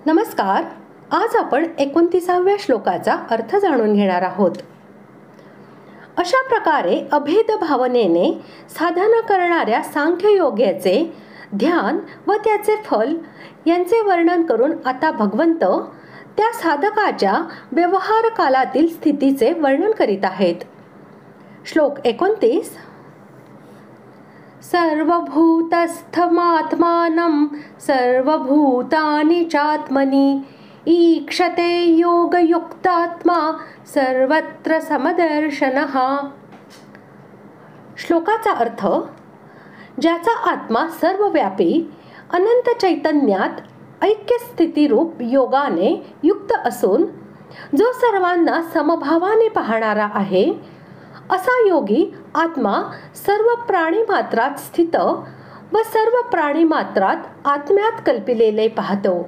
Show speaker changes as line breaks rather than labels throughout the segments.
नमस्कार. आज आपण 29व्या श्लोकाचा अर्थ जाणून घेणार आहोत. अशा प्रकारे अभेद भावनेने साधना करणाऱ्या सांख्ययोग्याचे ध्यान व त्याचे फल यांचे वर्णन करून आता भगवंत त्या साधकाच्या व्यवहार कालातील स्थितीचे वर्णन करीत आहेत. श्लोक 29. सर्वभूतस्थमात्मानं सर्वभूतानि चात्मनि ईक्षते योगयुक्तात्मा सर्वत्र समदर्शनः. श्लोकाचा अर्थ, ज्याचा आत्मा सर्वव्यापी अनंत चैतन्यात ऐक्य स्थितीरूप योगाने युक्त असून जो सर्वांना समभावाने पाहणारा आहे, असा योगी आत्मा सर्व प्राणीमात्रात स्थित व सर्व प्राणीमात्रात आत्म्यात कल्पिलेले पाहतो.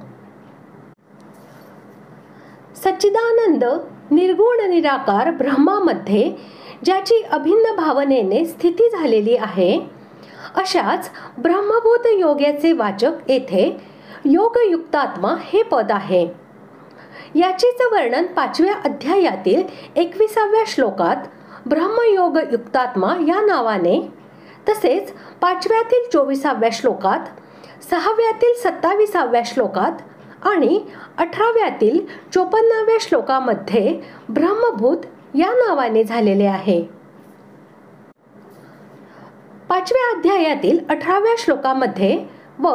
सच्चिदानंद निर्गुण निराकार ब्रह्मामध्ये ज्याची अभिन्न भावनेने स्थिती झालेली आहे, अशाच ब्रह्मभूत योग्याचे वाचक येथे योगयुक्तात्मा हे पद आहे. याचेच वर्णन 5व्या अध्यायातील 21व्या श्लोकात ब्रह्मयोग युक्तात्मा या नावाने, तसेच 5व्यातील 24व्या श्लोकात, 6व्यातील 27व्या श्लोकात आणि 18व्यातील 54व्या श्लोकामध्ये ब्रह्मभूत या नावाने झालेले आहे. 5व्या अध्यायातील 18व्या श्लोकामध्ये व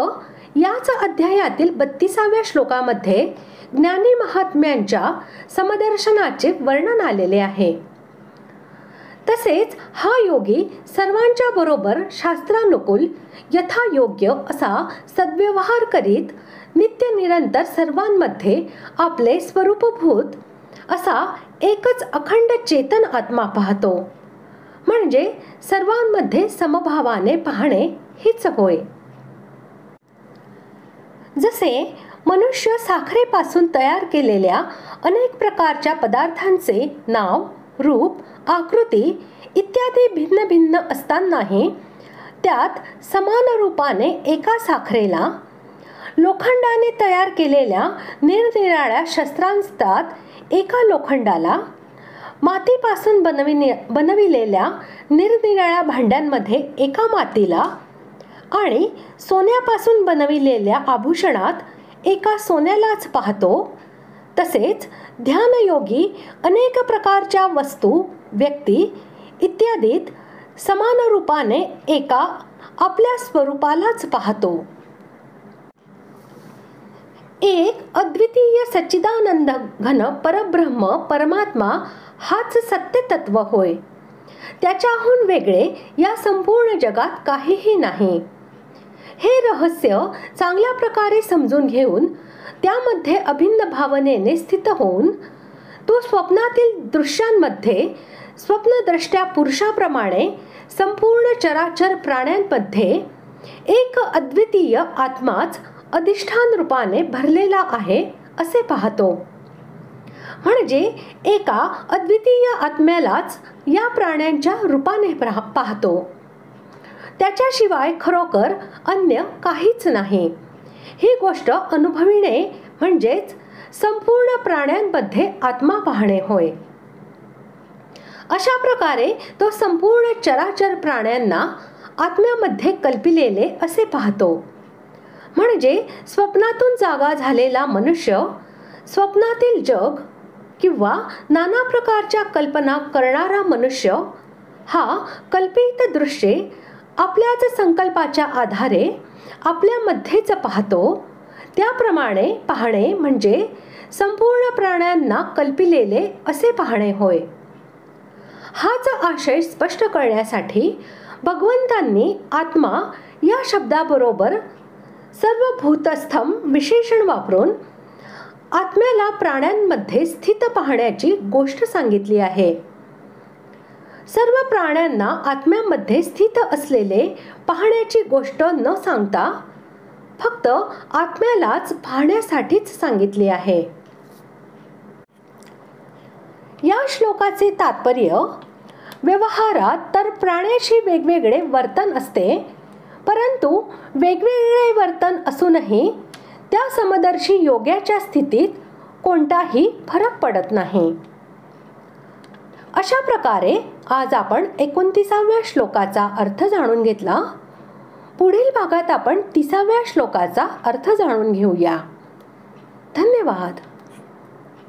याच अध्यायातील 32व्या श्लोकामध्ये ज्ञानी महात्म्यांच्या समदर्शनाचे वर्णन आलेले आहे. तसेच हा योगी सर्वांच्या बरोबर शास्त्रानुकूल यथायोग्य असा सद्व्यवहार करीत नित्य निरंतर सर्वांमध्ये आपले स्वरूपभूत असा एकच अखंड चेतन आत्मा पाहतो. म्हणजे सर्वांमध्ये समभावाने पाहणे हीच होय. जसे मनुष्य साखरेपासून तयार केलेल्या अनेक प्रकारच्या पदार्थांचे नाव, रूप, आकृती इत्यादी भिन्न भिन्न असतानाही त्यात समान रूपाने एका साखरेला लोखंडाने तयार केलेल्या निरनिराळ्या शस्त्रांस्तात एका लोखंडाला, मातीपासून बनविलेल्या निरनिराळ्या भांड्यांमध्ये एका मातीला आणि सोन्यापासून बनविलेल्या आभूषणात एका सोन्यालाच पाहतो, तसेच ध्यानयोगी अनेक प्रकारच्या वस्तू, व्यक्ती इत्यादीत समान रूपाने एका आपल्या स्वरूपालाच पाहतो. एक अद्वितीय सच्चिदानंद घन परब्रह्म परमात्मा हाच सत्य तत्व होय. त्याच्याहून वेगळे या संपूर्ण जगात काहीही नाही. हे रहस्य चांगल्या प्रकारे समजून घेऊन त्यामध्ये अभिन्न भावनेने स्थित होऊन तो स्वप्नातील दृश्यांमध्ये स्वप्नद्रष्ट्या पुरुषाप्रमाणे संपूर्ण चराचर प्राण्यांमध्ये एक अद्वितीय आत्माच अधिष्ठान रूपाने भरलेला आहे असे पाहतो. म्हणजे एका अद्वितीय आत्म्यालाच या प्राण्यांच्या रूपाने पाहतो. त्याच्याशिवाय खरोखर अन्य काहीच नाही. ही गोष्ट अनुभविणे म्हणजेच संपूर्ण प्राण्यांमध्ये आत्मा पाहणे होय. अशा प्रकारे तो संपूर्ण चराचर प्राण्यांना आत्म्यामध्ये कल्पिलेले असे पाहतो. म्हणजे स्वप्नातून जागा झालेला मनुष्य स्वप्नातील जग किंवा नाना प्रकारच्या कल्पना करणारा मनुष्य हा कल्पित दृश्ये आपल्याच संकल्पाच्या आधारे आपल्यामध्येच पाहतो. त्याप्रमाणे पाहणे म्हणजे संपूर्ण प्राण्यांना कल्पिलेले असे पाहणे होय. हाच आशय स्पष्ट करण्यासाठी भगवंतांनी आत्मा या शब्दाबरोबर सर्वभूतस्थम विशेषण वापरून आत्म्याला प्राण्यांमध्ये स्थित पाहण्याची गोष्ट सांगितली आहे. सर्व प्राण्यांना आत्म्यामध्ये स्थित असलेले पाहण्याची गोष्ट न सांगता फक्त आत्म्यालाच पाहण्यासाठीच सांगितले आहे. या श्लोकाचे तात्पर्य, व्यवहारात तर प्राण्याशी वेगवेगळे वर्तन असते, परंतु वेगवेगळे वर्तन असूनही त्या समदर्शी योग्याच्या स्थितीत कोणताही फरक पडत नाही. अशा प्रकारे आज आपण 29व्या श्लोकाचा अर्थ जाणून घेतला. पुढील भागात आपण 30व्या श्लोकाचा अर्थ जाणून घेऊया. धन्यवाद.